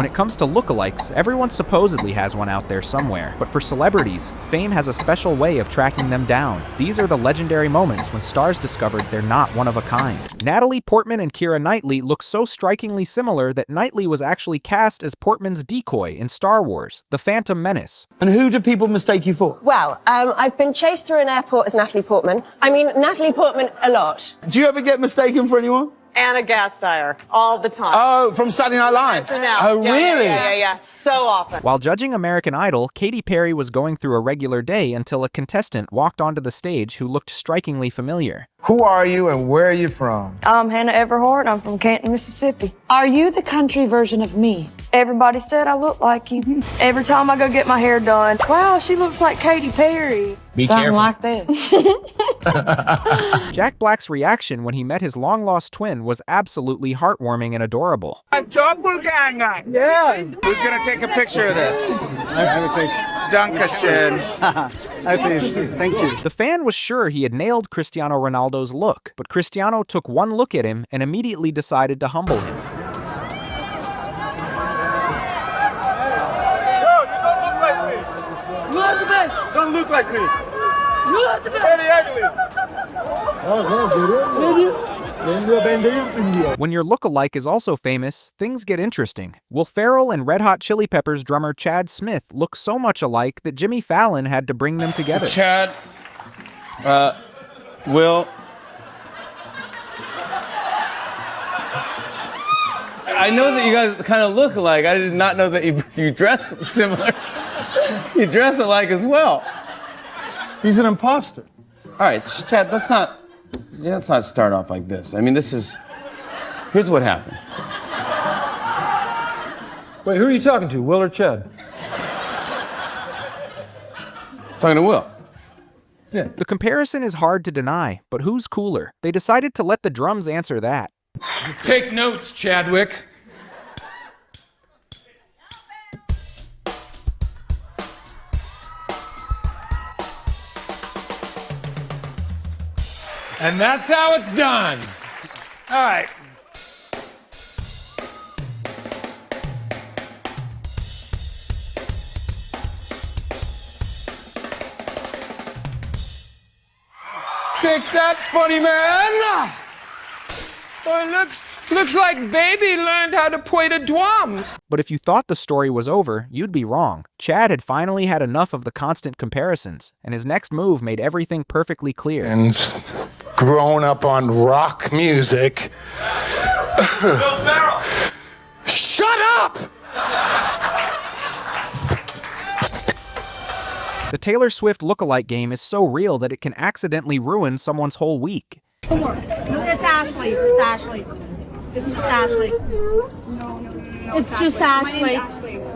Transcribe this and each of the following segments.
When it comes to lookalikes, everyone supposedly has one out there somewhere. But for celebrities, fame has a special way of tracking them down. These are the legendary moments when stars discovered they're not one of a kind. Natalie Portman and Keira Knightley look so strikingly similar that Knightley was actually cast as Portman's decoy in Star Wars: The Phantom Menace. And who do people mistake you for? Well, I've been chased through an airport as Natalie Portman. I mean, Natalie Portman a lot. Do you ever get mistaken for anyone? Anna Gasteyer, all the time. Oh, from Saturday Night Live? Oh, really? Yeah, so often. While judging American Idol, Katy Perry was going through a regular day until a contestant walked onto the stage who looked strikingly familiar. Who are you and where are you from? I'm Hannah Everhart. I'm from Canton, Mississippi. Are you the country version of me? Everybody said I look like you. Every time I go get my hair done, wow, she looks like Katy Perry. Something like this. Jack Black's reaction when he met his long-lost twin was absolutely heartwarming and adorable. A doppelganger! Yeah! Who's gonna take a picture of this? I would take Dankeschön. Thank you. The fan was sure he had nailed Cristiano Ronaldo's look, but Cristiano took one look at him and immediately decided to humble him. Don't look like me. You look the best. Very ugly. When your lookalike is also famous, things get interesting. Will Ferrell and Red Hot Chili Peppers drummer Chad Smith look so much alike that Jimmy Fallon had to bring them together. Chad, Will, I know that you guys kind of look alike. I did not know that you dress similar. You dress alike as well. He's an imposter. All right, Chad, let's not start off like this. I mean, here's what happened. Wait, who are you talking to, Will or Chad? Talking to Will. Yeah. The comparison is hard to deny, but who's cooler? They decided to let the drums answer that. Take notes, Chadwick. And that's how it's done. All right. Take that, funny man! Oh, it looks like Baby learned how to play the drums. But if you thought the story was over, you'd be wrong. Chad had finally had enough of the constant comparisons, and his next move made everything perfectly clear. And grown up on rock music. Will Ferrell! Shut up! The Taylor Swift lookalike game is so real that it can accidentally ruin someone's whole week. It's Ashley. It's Ashley. It's just Ashley. No. It's just Ashley.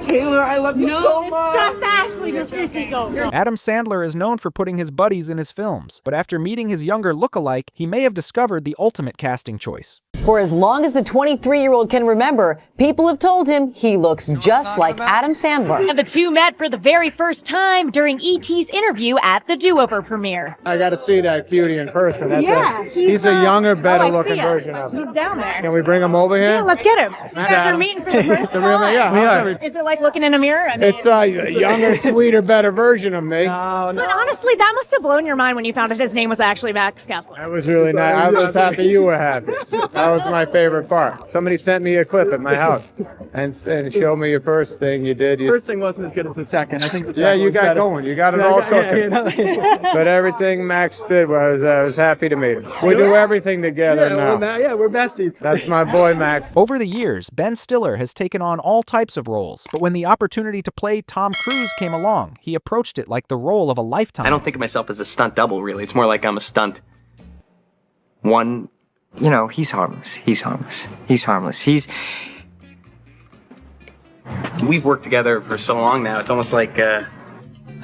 Taylor, I love you so much. It's just Ashley. Mr. Seagull. Adam Sandler is known for putting his buddies in his films, but after meeting his younger lookalike, he may have discovered the ultimate casting choice. For as long as the 23-year-old can remember, people have told him he looks just like Adam Sandler. And the two met for the very first time during E.T.'s interview at the Do-Over premiere. I got to see that cutie in person. He's a younger, better-looking version of him. He's down there. Can we bring him over here? Yeah, let's get him. You guys are meeting for the first time. Yeah. Is it like looking in a mirror? I mean, It's a younger, sweeter, better version of me. But honestly, that must have blown your mind when you found out his name was actually Max Kessler. That was really nice. I was happy you were happy. That was my favorite part. Somebody sent me a clip at my house and showed me your first thing you did. First thing wasn't as good as the second. I think the second you got better. going. You got it all cooking. But everything Max did I was happy to meet him. We do everything together now. We're besties. That's my boy, Max. Over the years, Ben Stiller has taken on all types of roles, but when the opportunity to play Tom Cruise came along, he approached it like the role of a lifetime. I don't think of myself as a stunt double, really. It's more like I'm a stunt. One, he's harmless. He's harmless. He's harmless. We've worked together for so long now. It's almost like, I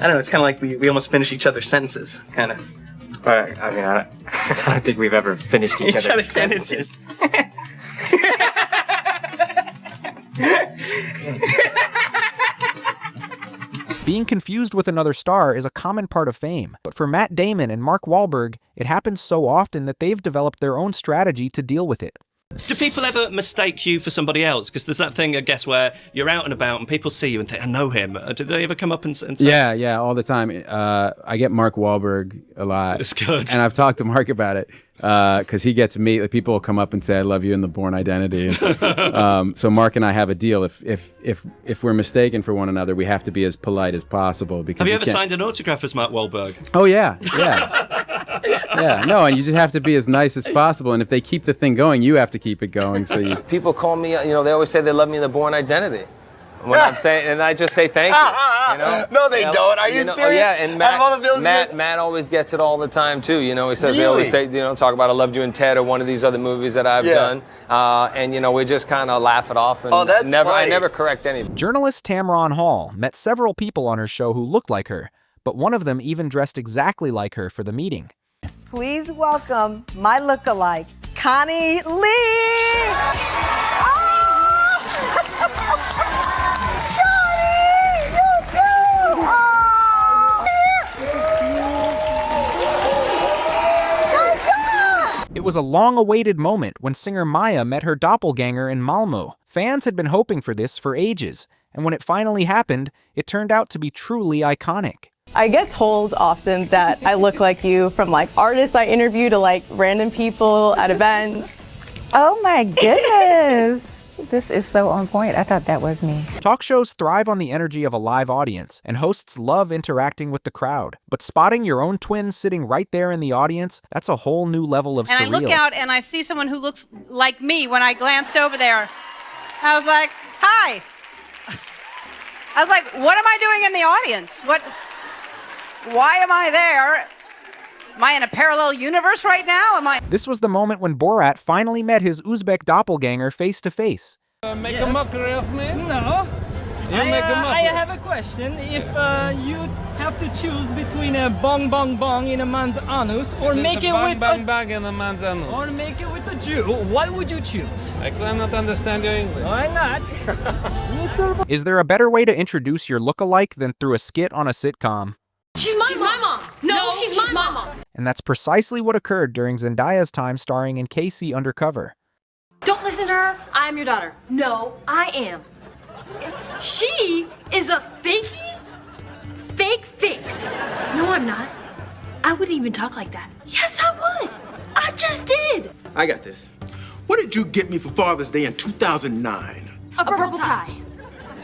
don't know, it's kind of like we almost finish each other's sentences, kind of. But, I mean, I don't think we've ever finished each other's sentences. Being confused with another star is a common part of fame, but for Matt Damon and Mark Wahlberg, it happens so often that they've developed their own strategy to deal with it. Do people ever mistake you for somebody else? Because there's that thing, I guess, where you're out and about and people see you and think, I know him. Do they ever come up and say? Yeah, all the time. I get Mark Wahlberg a lot. It's good. And I've talked to Mark about it because he gets me. Like, people will come up and say, I love you in the Born Identity. So Mark and I have a deal. If we're mistaken for one another, we have to be as polite as possible. Because have you ever signed an autograph as Mark Wahlberg? Oh, yeah. Yeah, no, and you just have to be as nice as possible. And if they keep the thing going, you have to keep it going. So People call me, they always say they love me in the Born Identity. When I'm saying, and I just say thank you. No, they don't. Are you serious? Oh, yeah, and Matt always gets it all the time too. He says they always say, talk about I loved you in Ted or one of these other movies that I've done, and we just kind of laugh it off. And I never correct anything. Journalist Tamron Hall met several people on her show who looked like her, but one of them even dressed exactly like her for the meeting. Please welcome my lookalike, Connie Lee. It was a long-awaited moment when singer Maya met her doppelganger in Malmo. Fans had been hoping for this for ages, and when it finally happened, it turned out to be truly iconic. I get told often that I look like you, from artists I interview to random people at events. Oh my goodness. This is so on point. I thought that was me. Talk shows thrive on the energy of a live audience, and hosts love interacting with the crowd. But spotting your own twin sitting right there in the audience, that's a whole new level of surreal. And I look out and I see someone who looks like me when I glanced over there. I was like, hi. I was like, what am I doing in the audience? Why am I there? Am I in a parallel universe right now? This was the moment when Borat finally met his Uzbek doppelganger face to face. Make a mockery of me? No. I have a question. If you have to choose between a bong bong bong in a man's anus or make it with bang bang in a man's anus, or make it with a Jew, what would you choose? I cannot understand your English. Why not? Is there a better way to introduce your lookalike than through a skit on a sitcom? She's my mom. No, she's my mom. And that's precisely what occurred during Zendaya's time starring in KC Undercover. Don't listen to her. I'm your daughter. No, I am. She is a fake face. No, I'm not. I wouldn't even talk like that. Yes, I would. I just did. I got this. What did you get me for Father's Day in 2009? A purple tie.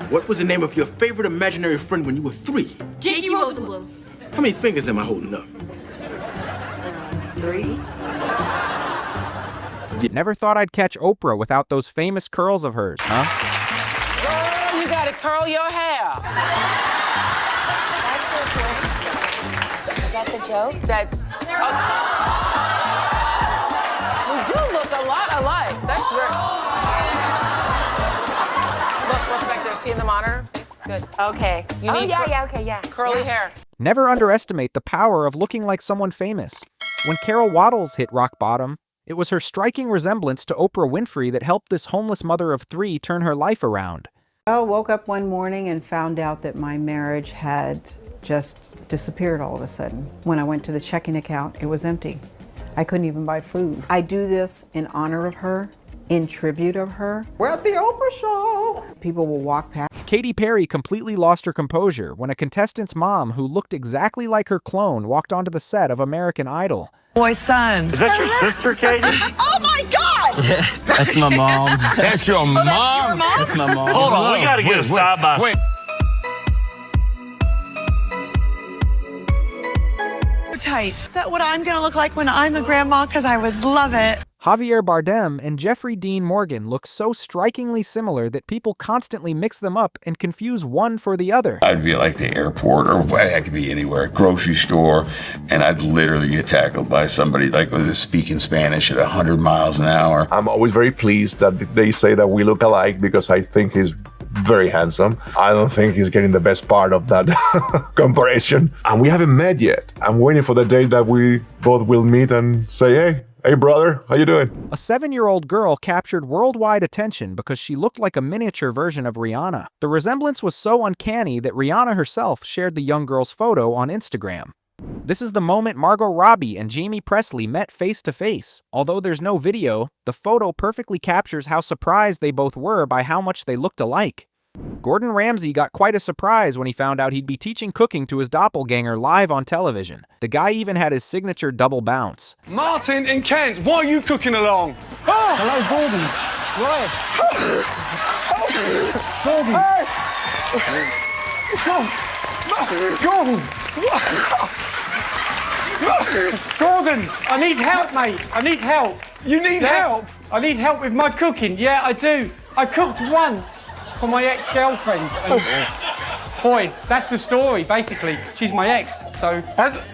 What was the name of your favorite imaginary friend when you were 3? Jakey Rosenblum. How many fingers am I holding up? 3. Never thought I'd catch Oprah without those famous curls of hers, huh? Girl, you gotta curl your hair. That's your joke. Is that the joke? We do look a lot alike. That's your... Look back there. See in the monitor? See? Good. Okay. You need curly hair. Never underestimate the power of looking like someone famous. When Carol Waddles hit rock bottom, it was her striking resemblance to Oprah Winfrey that helped this homeless mother of 3 turn her life around. I woke up one morning and found out that my marriage had just disappeared all of a sudden. When I went to the checking account, it was empty. I couldn't even buy food. I do this in honor of her, in tribute of her. We're at the Oprah show. People will walk past. Katy Perry completely lost her composure when a contestant's mom who looked exactly like her clone walked onto the set of American Idol. Boy, son. Is that your sister, Katie? Oh my God! Yeah, that's my mom. That's your mom? That's your mom? That's my mom. Hold on, we gotta get a side by side. Tight. Is that what I'm gonna look like when I'm a grandma? Because I would love it. Javier Bardem and Jeffrey Dean Morgan look so strikingly similar that people constantly mix them up and confuse one for the other. I'd be like the airport, or I could be anywhere, grocery store, and I'd literally get tackled by somebody with speaking Spanish at 100 miles an hour. I'm always very pleased that they say that we look alike because I think he's very handsome. I don't think he's getting the best part of that comparison. And we haven't met yet. I'm waiting for the day that we both will meet and say, hey brother, how you doing? A 7-year-old girl captured worldwide attention because she looked like a miniature version of Rihanna. The resemblance was so uncanny that Rihanna herself shared the young girl's photo on Instagram. This is the moment Margot Robbie and Jamie Presley met face to face. Although there's no video, the photo perfectly captures how surprised they both were by how much they looked alike. Gordon Ramsay got quite a surprise when he found out he'd be teaching cooking to his doppelganger live on television. The guy even had his signature double bounce. Martin in Kent, why are you cooking along? Oh. Hello, Gordon. Right. Gordon. Gordon, I need help, mate. I need help. You need help? I need help with my cooking. Yeah, I do. I cooked once for my ex-girlfriend. Boy, that's the story, basically. She's my ex, so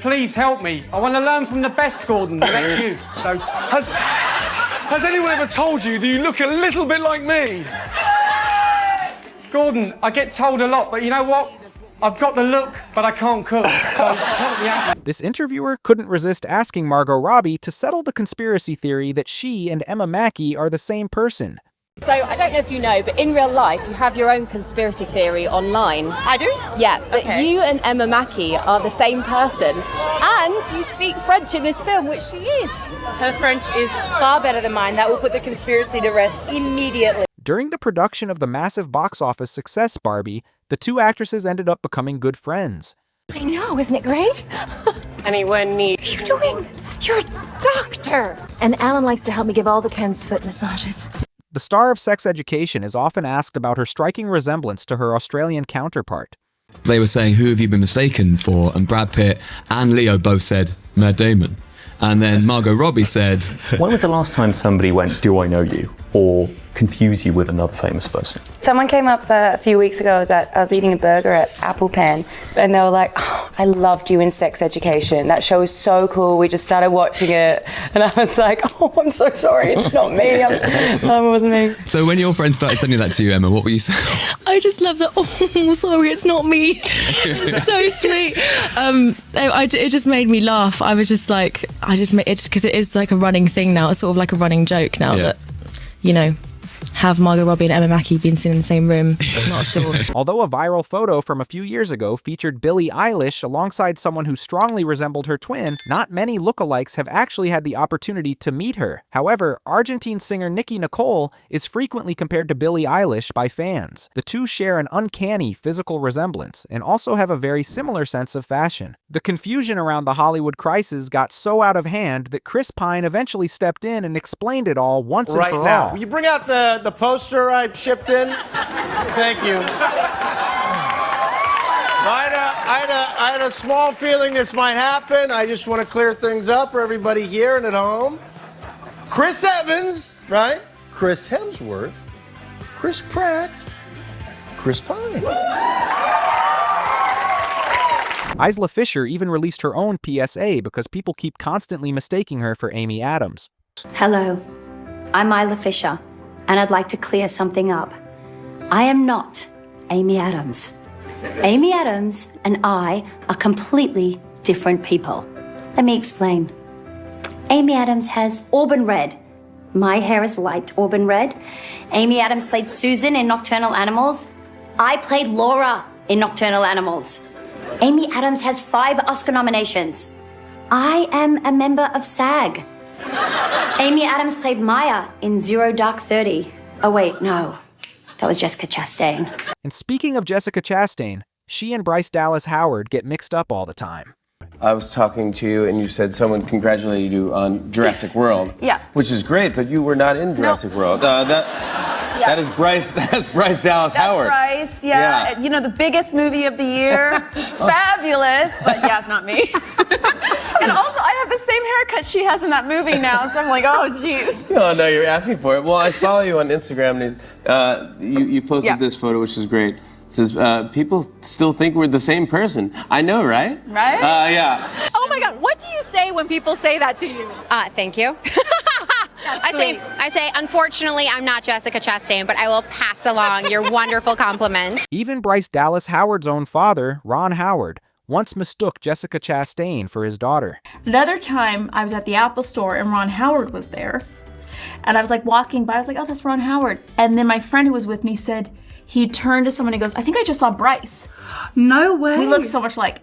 please help me. I want to learn from the best, Gordon. That's you. So Has anyone ever told you that you look a little bit like me? Gordon, I get told a lot, but you know what? I've got the look, but I can't cook. So help me out. This interviewer couldn't resist asking Margot Robbie to settle the conspiracy theory that she and Emma Mackey are the same person. So, I don't know if you know, but in real life, you have your own conspiracy theory online. I do? Yeah, that you and Emma Mackey are the same person. And you speak French in this film, which she is. Her French is far better than mine. That will put the conspiracy to rest immediately. During the production of the massive box office success Barbie, the two actresses ended up becoming good friends. I know, isn't it great? Anyone need? What are you doing? You're a doctor. And Alan likes to help me give all the Ken's foot massages. The star of Sex Education is often asked about her striking resemblance to her Australian counterpart. They were saying, who have you been mistaken for? And Brad Pitt and Leo both said, Matt Damon. And then Margot Robbie said... When was the last time somebody went, do I know you? Or confuse you with another famous person? Someone came up a few weeks ago. I was eating a burger at Apple Pen, and they were like, oh, I loved you in Sex Education. That show is so cool. We just started watching it. And I was like, oh, I'm so sorry. It's not me. It wasn't me. So when your friend started sending that to you, Emma, what were you saying? I just love that. Oh, sorry, it's not me. It's so sweet. It just made me laugh. I was just like, it's because it is like a running thing now. It's sort of like a running joke now that, you know, have Margot Robbie and Emma Mackey been seen in the same room? Not sure. Although a viral photo from a few years ago featured Billie Eilish alongside someone who strongly resembled her twin, not many lookalikes have actually had the opportunity to meet her. However, Argentine singer Nicki Nicole is frequently compared to Billie Eilish by fans. The two share an uncanny physical resemblance and also have a very similar sense of fashion. The confusion around the Hollywood crisis got so out of hand that Chris Pine eventually stepped in and explained it all once and for all. Will you bring out the poster I shipped in? Thank you. I had a small feeling this might happen. I just want to clear things up for everybody here and at home. Chris Evans, right? Chris Hemsworth, Chris Pratt, Chris Pine. Isla Fisher even released her own PSA because people keep constantly mistaking her for Amy Adams. Hello, I'm Isla Fisher, and I'd like to clear something up. I am not Amy Adams. Amy Adams and I are completely different people. Let me explain. Amy Adams has auburn red. My hair is light auburn red. Amy Adams played Susan in Nocturnal Animals. I played Laura in Nocturnal Animals. Amy Adams has 5 Oscar nominations. I am a member of SAG. Amy Adams played Maya in Zero Dark 30. Oh wait, no. That was Jessica Chastain. And speaking of Jessica Chastain, she and Bryce Dallas Howard get mixed up all the time. I was talking to you and you said someone congratulated you on Jurassic World. Yeah. Which is great, but you were not in Jurassic World. That is Bryce. That's Bryce Dallas Howard. That's Bryce, yeah. You know, the biggest movie of the year. Fabulous, but yeah, not me. And also, I have the same haircut she has in that movie now, so I'm like, oh, jeez. Oh, no, you're asking for it. Well, I follow you on Instagram, and you posted this photo, which is great. It says, people still think we're the same person. I know, right? Right? Yeah. Oh my God, what do you say when people say that to you? Thank you. I say, unfortunately, I'm not Jessica Chastain, but I will pass along your wonderful compliments. Even Bryce Dallas Howard's own father, Ron Howard, once mistook Jessica Chastain for his daughter. Another time, I was at the Apple store and Ron Howard was there. And I was like walking by, I was like, oh, that's Ron Howard. And then my friend who was with me said, he turned to someone and goes, I think I just saw Bryce. No way. We look so much alike.